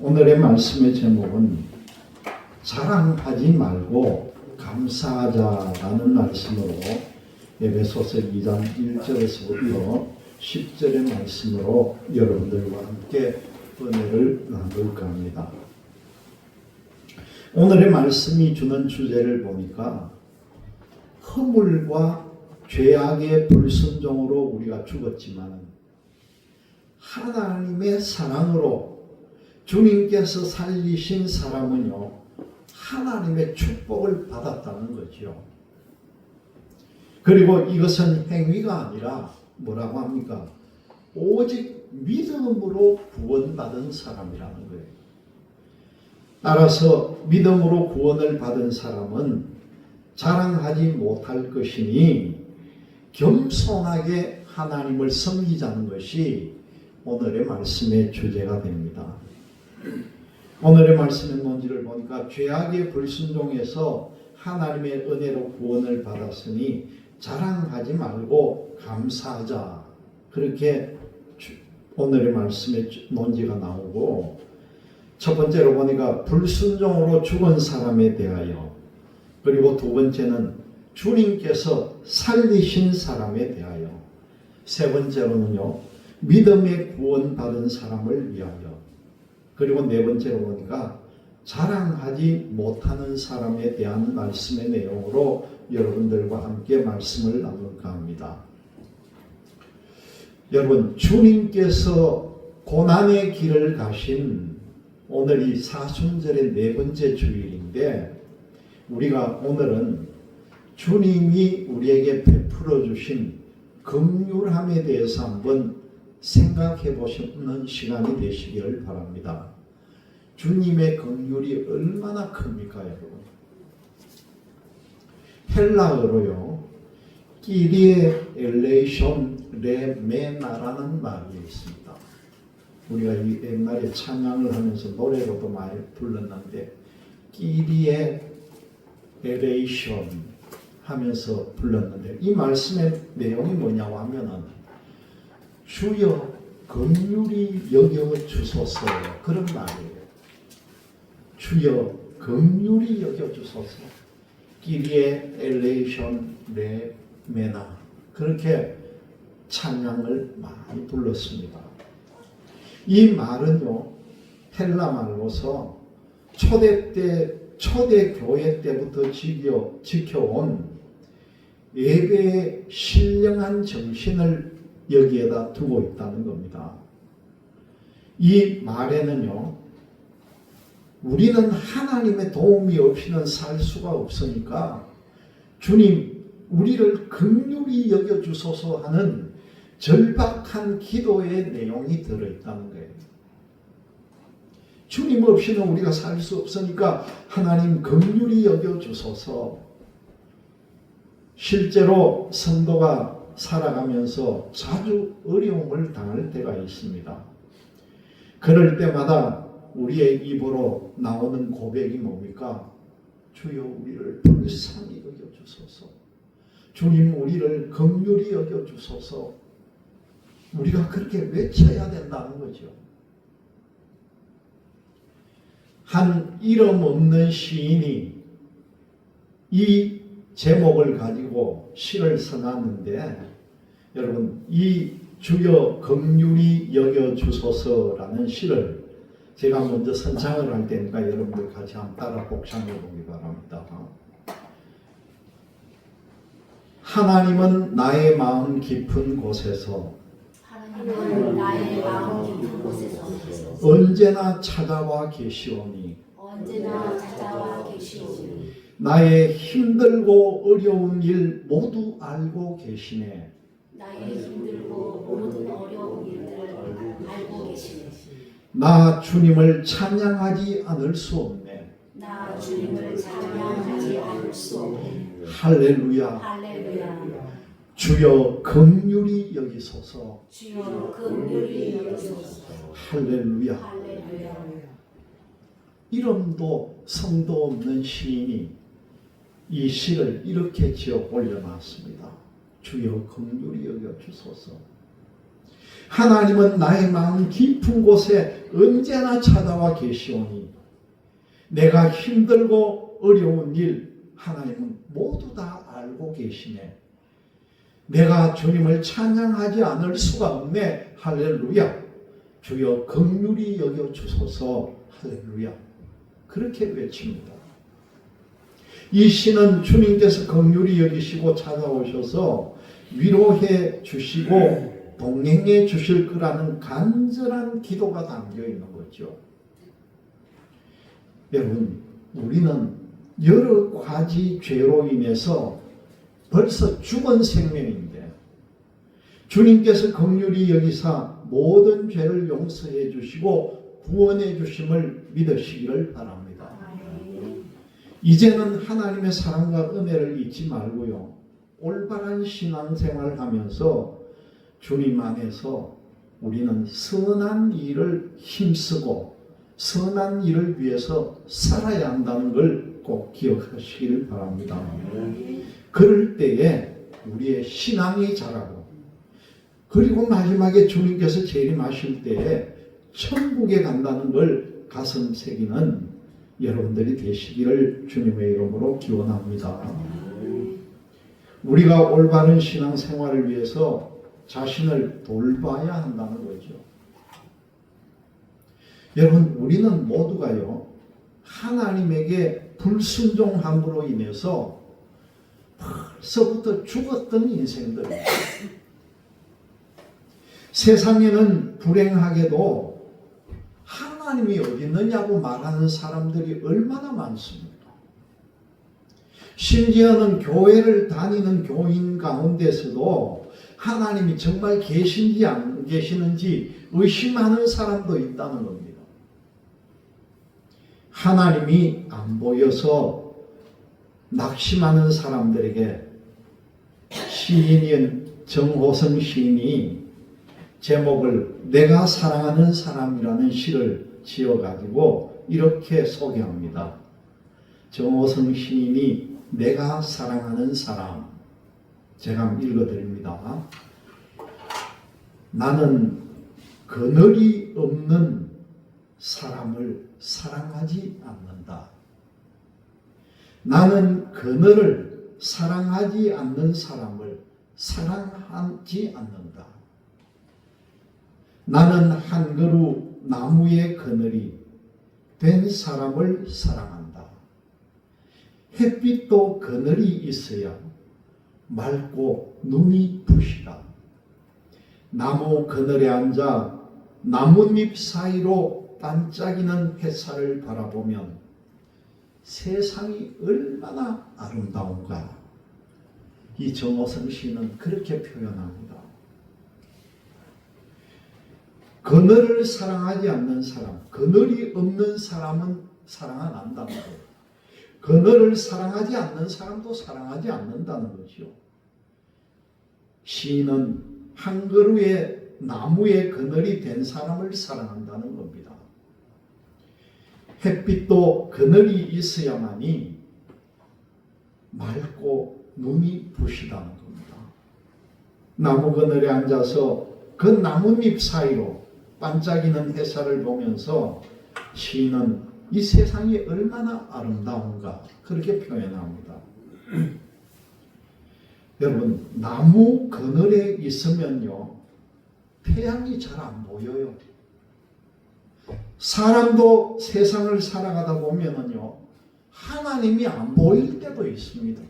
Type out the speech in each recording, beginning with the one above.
오늘의 말씀의 제목은 자랑하지 말고 감사하자라는 말씀으로 에베소서 2장 1절에서부터 10절의 말씀으로 여러분들과 함께 은혜를 나눌까 합니다. 오늘의 말씀이 주는 주제를 보니까 허물과 죄악의 불순종으로 우리가 죽었지만 하나님의 사랑으로 주님께서 살리신 사람은요, 하나님의 축복을 받았다는 거죠. 그리고 이것은 행위가 아니라 뭐라고 합니까? 오직 믿음으로 구원받은 사람이라는 거예요. 따라서 믿음으로 구원을 받은 사람은 자랑하지 못할 것이니 겸손하게 하나님을 섬기자는 것이 오늘의 말씀의 주제가 됩니다. 오늘의 말씀의 논지를 보니까 죄악의 불순종에서 하나님의 은혜로 구원을 받았으니 자랑하지 말고 감사하자. 그렇게 오늘의 말씀의 논지가 나오고, 첫 번째로 보니까 불순종으로 죽은 사람에 대하여, 그리고 두 번째는 주님께서 살리신 사람에 대하여, 세 번째로는요 믿음의 구원받은 사람을 위하여, 그리고 네 번째로 보니까 자랑하지 못하는 사람에 대한 말씀의 내용으로 여러분들과 함께 말씀을 나눌까 합니다. 여러분, 주님께서 고난의 길을 가신 오늘이 사순절의 네 번째 주일인데, 우리가 오늘은 주님이 우리에게 베풀어 주신 긍휼함에 대해서 한번 생각해 보시는 시간이 되시기를 바랍니다. 주님의 긍휼이 얼마나 큽니까, 여러분? 헬라어로요, 끼리에 엘레이션 레메나라는 말이 있습니다. 우리가 이 옛날에 찬양을 하면서 노래로도 많이 불렀는데, 끼리에 엘레이션 하면서 불렀는데, 이 말씀의 내용이 뭐냐고 하면은 주여 긍휼히 여겨 주소서, 그런 말이에요. 주여 긍휼히 여겨 주소서. 끼리에 엘레이션 레메나, 그렇게 찬양을 많이 불렀습니다. 이 말은요, 헬라 말로서 초대 교회 때부터 지켜온 예배의 신령한 정신을 여기에다 두고 있다는 겁니다. 이 말에는요, 우리는 하나님의 도움이 없이는 살 수가 없으니까 주님, 우리를 긍휼히 여겨주소서 하는 절박한 기도의 내용이 들어있다는 거예요. 주님 없이는 우리가 살 수 없으니까 하나님 긍휼히 여겨주소서. 실제로 성도가 살아가면서 자주 어려움을 당할 때가 있습니다. 그럴 때마다 우리의 입으로 나오는 고백이 뭡니까? 주여 우리를 불쌍히 여겨주소서. 주님 우리를 긍휼히 여겨주소서. 우리가 그렇게 외쳐야 된다는 거죠. 한 이름 없는 시인이 이 제목을 가지고 시를 써놨는데, 여러분, 이 주여 긍휼히 여겨주소서라는 시를 제가 먼저 선창을 할 테니까 여러분들 같이 한번 따라 복창해 보기 바랍니다. 하나님은 나의 마음 깊은 곳에서 언제나 찾아와 계시오니 나의 힘들고 어려운 일 모두 알고 계시네. 나 주님을 찬양하지 않을 수 없네. 할렐루야. 주여 긍휼히 여기소서. 할렐루야. 이름도 성도 없는 시인이 이 시를 이렇게 지어 올려놨습니다. 주여 긍휼히 여겨 주소서. 하나님은 나의 마음 깊은 곳에 언제나 찾아와 계시오니 내가 힘들고 어려운 일 하나님은 모두 다 알고 계시네. 내가 주님을 찬양하지 않을 수가 없네. 할렐루야. 주여 긍휼히 여겨 주소서. 할렐루야. 그렇게 외칩니다. 이 시는 주님께서 긍휼히 여기시고 찾아오셔서 위로해 주시고 동행해 주실 거라는 간절한 기도가 담겨 있는 거죠. 여러분, 우리는 여러 가지 죄로 인해서 벌써 죽은 생명인데 주님께서 긍휼히 여기사 모든 죄를 용서해 주시고 구원해 주심을 믿으시기를 바랍니다. 이제는 하나님의 사랑과 은혜를 잊지 말고요. 올바른 신앙생활을 하면서 주님 안에서 우리는 선한 일을 힘쓰고 선한 일을 위해서 살아야 한다는 걸 꼭 기억하시길 바랍니다. 그럴 때에 우리의 신앙이 자라고 그리고 마지막에 주님께서 재림하실 때에 천국에 간다는 걸 가슴 새기는 여러분들이 되시기를 주님의 이름으로 기원합니다. 우리가 올바른 신앙생활을 위해서 자신을 돌봐야 한다는 거죠. 여러분, 우리는 모두가요, 하나님에게 불순종함으로 인해서 벌써부터 죽었던 인생들이에요. 세상에는 불행하게도 하나님이 어디 있느냐고 말하는 사람들이 얼마나 많습니까? 심지어는 교회를 다니는 교인 가운데서도 하나님이 정말 계신지 안 계시는지 의심하는 사람도 있다는 겁니다. 하나님이 안 보여서 낙심하는 사람들에게 시인인 정호성 시인이 제목을 내가 사랑하는 사람이라는 시를 지어가지고 이렇게 소개합니다. 정호성 시인이 내가 사랑하는 사람, 제가 읽어드립니다. 나는 그늘이 없는 사람을 사랑하지 않는다. 나는 그늘을 사랑하지 않는 사람을 사랑하지 않는다. 나는 한 그루 나무의 그늘이 된 사람을 사랑한다. 햇빛도 그늘이 있어야 맑고 눈이 부시다. 나무 그늘에 앉아 나뭇잎 사이로 반짝이는 햇살을 바라보면 세상이 얼마나 아름다운가. 이 정호성 시인은 그렇게 표현합니다. 그늘을 사랑하지 않는 사람, 그늘이 없는 사람은 사랑 안 한다는 거예요. 그늘을 사랑하지 않는 사람도 사랑하지 않는다는 거죠. 시인은 한 그루의 나무의 그늘이 된 사람을 사랑한다는 겁니다. 햇빛도 그늘이 있어야만이 맑고 눈이 부시다는 겁니다. 나무 그늘에 앉아서 그 나뭇잎 사이로 반짝이는 햇살을 보면서 시인은 이 세상이 얼마나 아름다운가 그렇게 표현합니다. 여러분, 나무 그늘에 있으면요, 태양이 잘 안 보여요. 사람도 세상을 살아가다 보면은요, 하나님이 안 보일 때도 있습니다.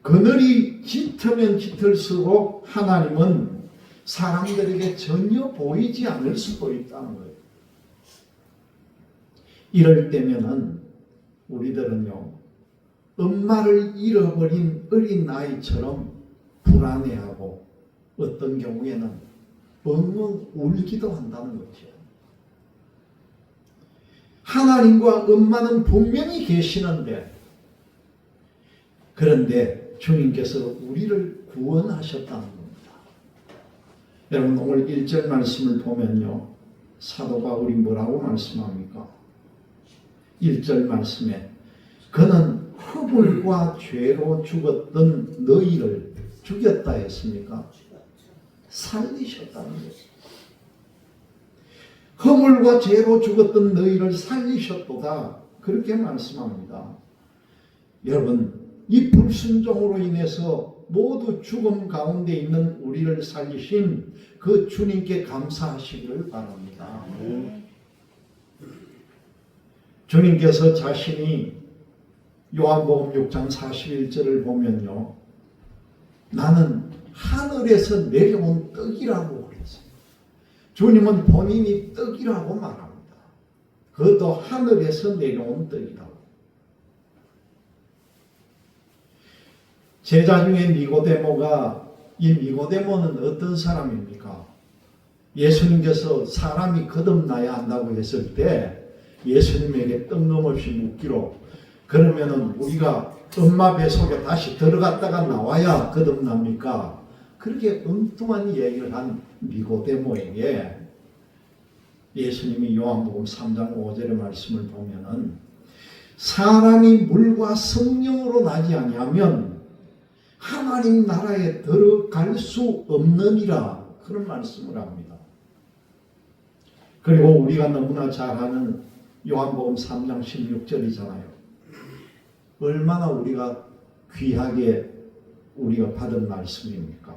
그늘이 짙으면 짙을수록 하나님은 사람들에게 전혀 보이지 않을 수도 있다는 거예요. 이럴 때면은 우리들은요, 엄마를 잃어버린 어린 아이처럼 불안해하고 어떤 경우에는 엉엉 울기도 한다는 거죠. 하나님과 엄마는 분명히 계시는데, 그런데 주님께서 우리를 구원하셨다는 겁니다. 여러분, 오늘 1절 말씀을 보면요, 사도 바울이 뭐라고 말씀합니까? 1절 말씀에 그는 허물과 죄로 죽었던 너희를 죽였다 했습니까? 살리셨다는 거예요. 허물과 죄로 죽었던 너희를 살리셨도다. 그렇게 말씀합니다. 여러분, 이 불순종으로 인해서 모두 죽음 가운데 있는 우리를 살리신 그 주님께 감사하시기를 바랍니다. 주님께서 자신이 요한복음 6장 41절을 보면요, 나는 하늘에서 내려온 떡이라고 그랬어요. 주님은 본인이 떡이라고 말합니다. 그것도 하늘에서 내려온 떡이라고. 제자 중에 니고데모가, 이 니고데모는 어떤 사람입니까? 예수님께서 사람이 거듭나야 한다고 했을 때 예수님에게 뜬금없이 묻기로, 그러면은 우리가 엄마 뱃속에 다시 들어갔다가 나와야 거듭납니까? 그렇게 엉뚱한 얘기를 한 니고데모에게 예수님이 요한복음 3장 5절의 말씀을 보면은 사람이 물과 성령으로 나지 아니하면 하나님 나라에 들어갈 수 없느니라, 그런 말씀을 합니다. 그리고 우리가 너무나 잘 아는 요한복음 3장 16절이잖아요. 얼마나 우리가 귀하게 우리가 받은 말씀입니까?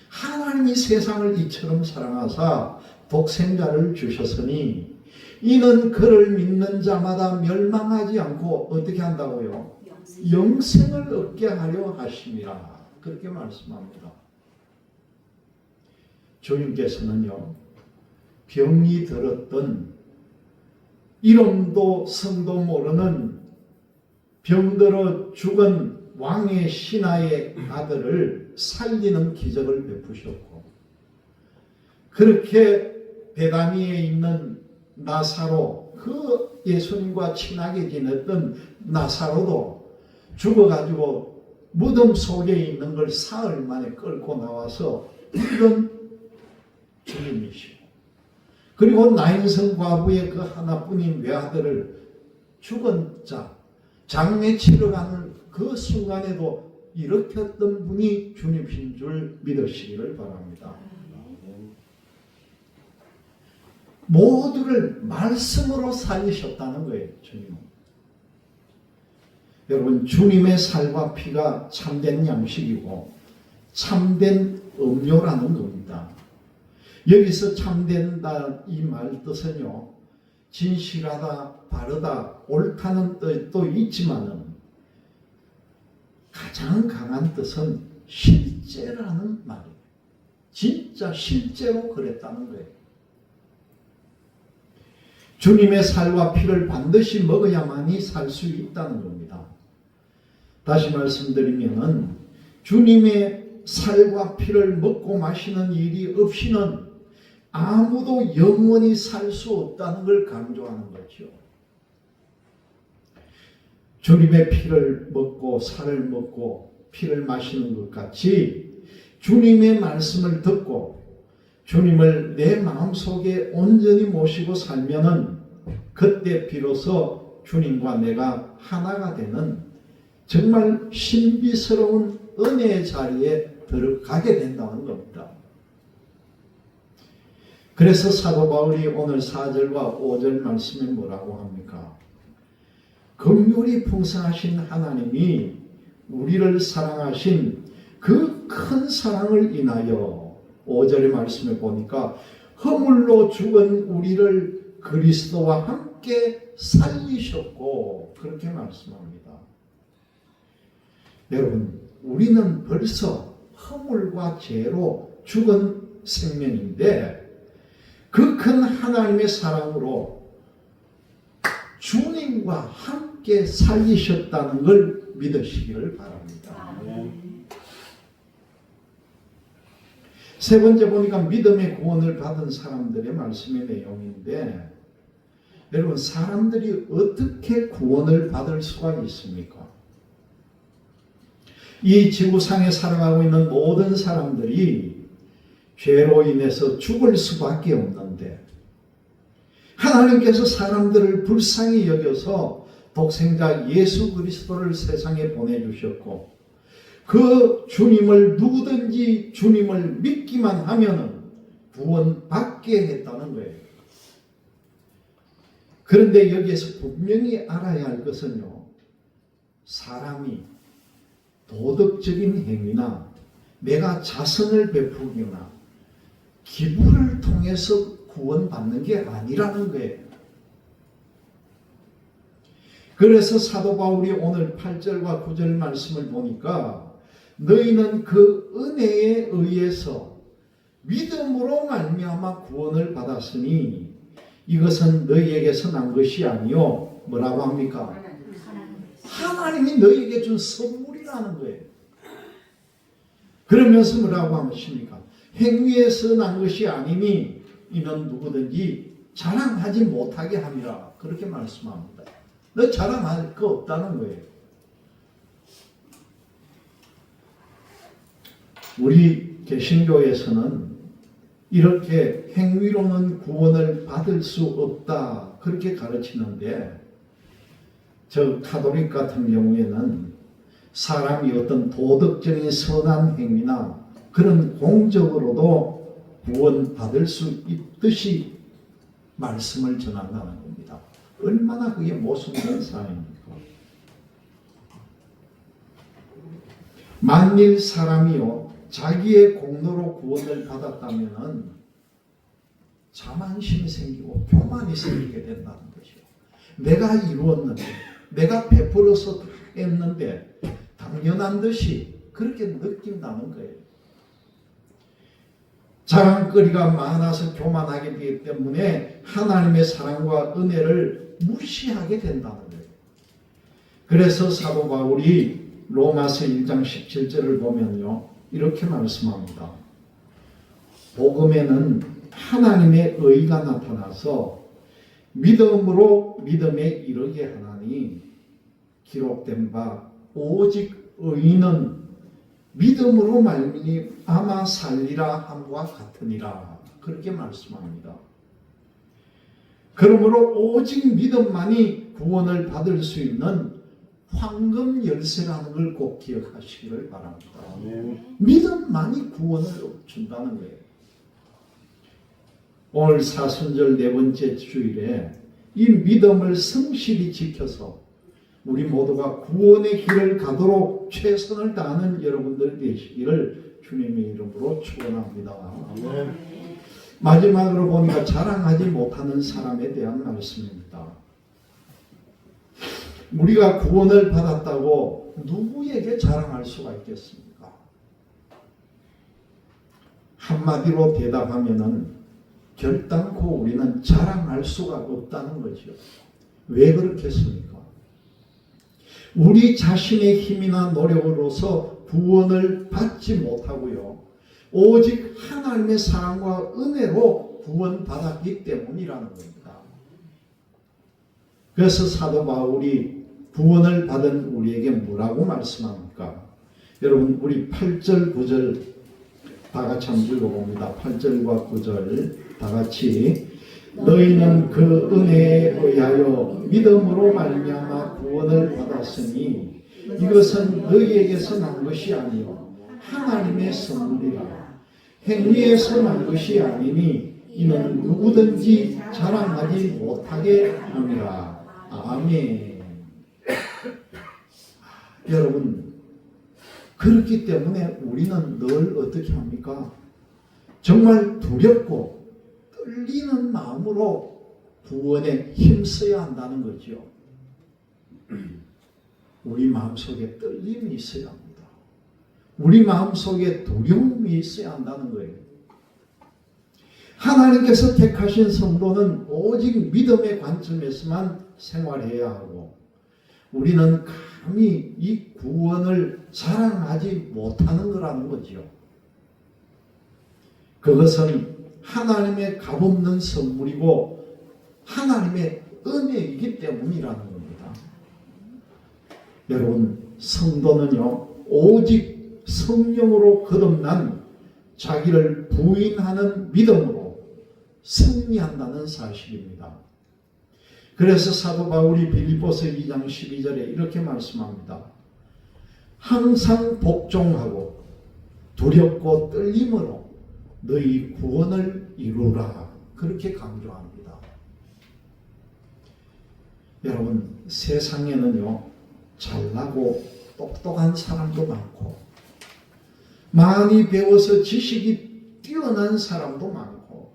하나님이 세상을 이처럼 사랑하사 독생자를 주셨으니 이는 그를 믿는 자마다 멸망하지 않고 어떻게 한다고요? 영생을 얻게 하려 하심이라. 그렇게 말씀합니다. 주님께서는요, 병이 들었던 이름도 성도 모르는 병들어 죽은 왕의 신하의 아들을 살리는 기적을 베푸셨고, 그렇게 베다니에 있는 나사로, 그 예수님과 친하게 지냈던 나사로도 죽어가지고 무덤 속에 있는 걸 사흘 만에 끌고 나와서 이런 주님이시고, 그리고 나인성 과부의 그 하나뿐인 외아들을 죽은 자, 장례 치러 가는 그 순간에도 일으켰던 분이 주님이신 줄 믿으시기를 바랍니다. 모두를 말씀으로 살리셨다는 거예요, 주님은. 여러분, 주님의 살과 피가 참된 양식이고 참된 음료라는 겁니다. 여기서 참된다 이 말 뜻은요, 진실하다, 바르다, 옳다는 뜻도 있지만은 가장 강한 뜻은 실제라는 말이에요. 진짜 실제로 그랬다는 거예요. 주님의 살과 피를 반드시 먹어야만이 살 수 있다는 겁니다. 다시 말씀드리면은 주님의 살과 피를 먹고 마시는 일이 없이는 아무도 영원히 살 수 없다는 걸 강조하는 거죠. 주님의 피를 먹고 살을 먹고 피를 마시는 것 같이 주님의 말씀을 듣고 주님을 내 마음속에 온전히 모시고 살면은 그때 비로소 주님과 내가 하나가 되는 정말 신비스러운 은혜의 자리에 들어가게 된다는 겁니다. 그래서 사도 바울이 오늘 4절과 5절 말씀에 뭐라고 합니까? 긍휼이 풍성하신 하나님이 우리를 사랑하신 그 큰 사랑을 인하여 5절의 말씀에 보니까 허물로 죽은 우리를 그리스도와 함께 살리셨고, 그렇게 말씀합니다. 여러분, 우리는 벌써 허물과 죄로 죽은 생명인데 그 큰 하나님의 사랑으로 주님과 함께 살리셨다는 걸 믿으시기를 바랍니다. 세 번째 보니까 믿음의 구원을 받은 사람들의 말씀의 내용인데, 여러분, 사람들이 어떻게 구원을 받을 수가 있습니까? 이 지구상에 살아가고 있는 모든 사람들이 죄로 인해서 죽을 수밖에 없는데 하나님께서 사람들을 불쌍히 여겨서 독생자 예수 그리스도를 세상에 보내주셨고, 그 주님을 누구든지 주님을 믿기만 하면은 구원받게 했다는 거예요. 그런데 여기에서 분명히 알아야 할 것은요, 사람이 도덕적인 행위나 내가 자선을 베푸거나 기부를 통해서 구원받는 게 아니라는 거예요. 그래서 사도 바울이 오늘 8절과 9절 말씀을 보니까 너희는 그 은혜에 의해서 믿음으로 말미암아 구원을 받았으니 이것은 너희에게서 난 것이 아니요 뭐라고 합니까? 하나님이 너희에게 준 선물이라는 거예요. 그러면서 뭐라고 하십니까? 행위에서 난 것이 아니니 이는 누구든지 자랑하지 못하게 함이라 그렇게 말씀합니다. 너 자랑할 거 없다는 거예요. 우리 개신교에서는 이렇게 행위로는 구원을 받을 수 없다 그렇게 가르치는데 저 카톨릭 같은 경우에는 사람이 어떤 도덕적인 선한 행위나 그런 공적으로도 구원받을 수 있듯이 말씀을 전한다는 겁니다. 얼마나 그게 모순된 사람입니까? 만일 사람이요 자기의 공로로 구원을 받았다면은 자만심이 생기고 교만이 생기게 된다는 것이요. 내가 이루었는데, 내가 베풀어서 했는데 당연한 듯이 그렇게 느낀다는 거예요. 자랑거리가 많아서 교만하게 되기 때문에 하나님의 사랑과 은혜를 무시하게 된다는 거예요. 그래서 사도 바울이 로마서 1장 17절을 보면요 이렇게 말씀합니다. 복음에는 하나님의 의가 나타나서 믿음으로 믿음에 이르게 하나니 기록된 바 오직 의인은 믿음으로 말미암아 살리라 함과 같으니라 그렇게 말씀합니다. 그러므로 오직 믿음만이 구원을 받을 수 있는 황금 열쇠라는 걸 꼭 기억하시기를 바랍니다. 믿음만이 구원을 준다는 거예요. 오늘 사순절 네 번째 주일에 이 믿음을 성실히 지켜서 우리 모두가 구원의 길을 가도록 최선을 다하는 여러분들 되시기를 주님의 이름으로 축원합니다. 마지막으로 보니까 자랑하지 못하는 사람에 대한 말씀입니다. 우리가 구원을 받았다고 누구에게 자랑할 수가 있겠습니까? 한마디로 대답하면은 결단코 우리는 자랑할 수가 없다는 거죠. 왜 그렇겠습니까? 우리 자신의 힘이나 노력으로서 구원을 받지 못하고요. 오직 하나님의 사랑과 은혜로 구원받았기 때문이라는 겁니다. 그래서 사도 바울이 구원을 받은 우리에게 뭐라고 말씀합니까? 여러분 우리 8절 9절 다 같이 한번 읽어봅니다. 8절과 9절 다 같이 너희는 그 은혜에 의하여 믿음으로 말미암아 구원을 받았으니 이것은 너희에게서 난 것이 아니요 하나님의 선물이라 행위에서 난 것이 아니니 이는 누구든지 자랑하지 못하게 함이라. 아멘. 여러분 그렇기 때문에 우리는 늘 어떻게 합니까? 정말 두렵고 떨리는 마음으로 구원에 힘써야 한다는 거죠. 우리 마음속에 떨림이 있어야 합니다. 우리 마음속에 두려움이 있어야 한다는 거예요. 하나님께서 택하신 성도는 오직 믿음의 관점에서만 생활해야 하고 우리는 감히 이 구원을 자랑하지 못하는 거라는 거죠. 그것은 하나님의 값없는 선물이고 하나님의 은혜이기 때문이라는 겁니다. 여러분 성도는요 오직 성령으로 거듭난 자기를 부인하는 믿음으로 승리한다는 사실입니다. 그래서 사도 바울이 빌립보서 2장 12절에 이렇게 말씀합니다. 항상 복종하고 두렵고 떨림으로 너희 구원을 이루라. 그렇게 강조합니다. 여러분, 세상에는요, 잘나고 똑똑한 사람도 많고 많이 배워서 지식이 뛰어난 사람도 많고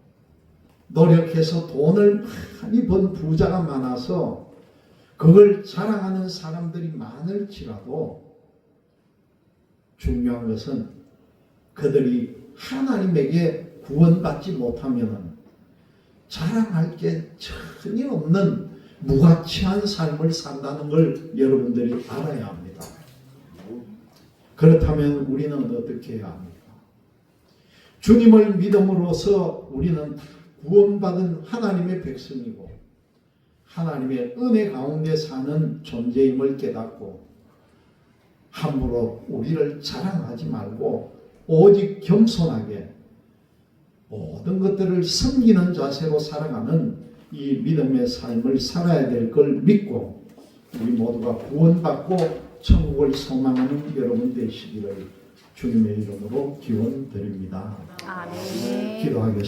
노력해서 돈을 많이 번 부자가 많아서 그걸 자랑하는 사람들이 많을지라도 중요한 것은 그들이 하나님에게 구원받지 못하면 자랑할 게 전혀 없는 무가치한 삶을 산다는 걸 여러분들이 알아야 합니다. 그렇다면 우리는 어떻게 해야 합니까? 주님을 믿음으로써 우리는 구원받은 하나님의 백성이고 하나님의 은혜 가운데 사는 존재임을 깨닫고 함부로 우리를 자랑하지 말고 오직 겸손하게 모든 것들을 섬기는 자세로 살아가는 이 믿음의 삶을 살아야 될 걸 믿고 우리 모두가 구원받고 천국을 소망하는 여러분 되시기를 주님의 이름으로 기원 드립니다. 아멘. 기도하겠습니다.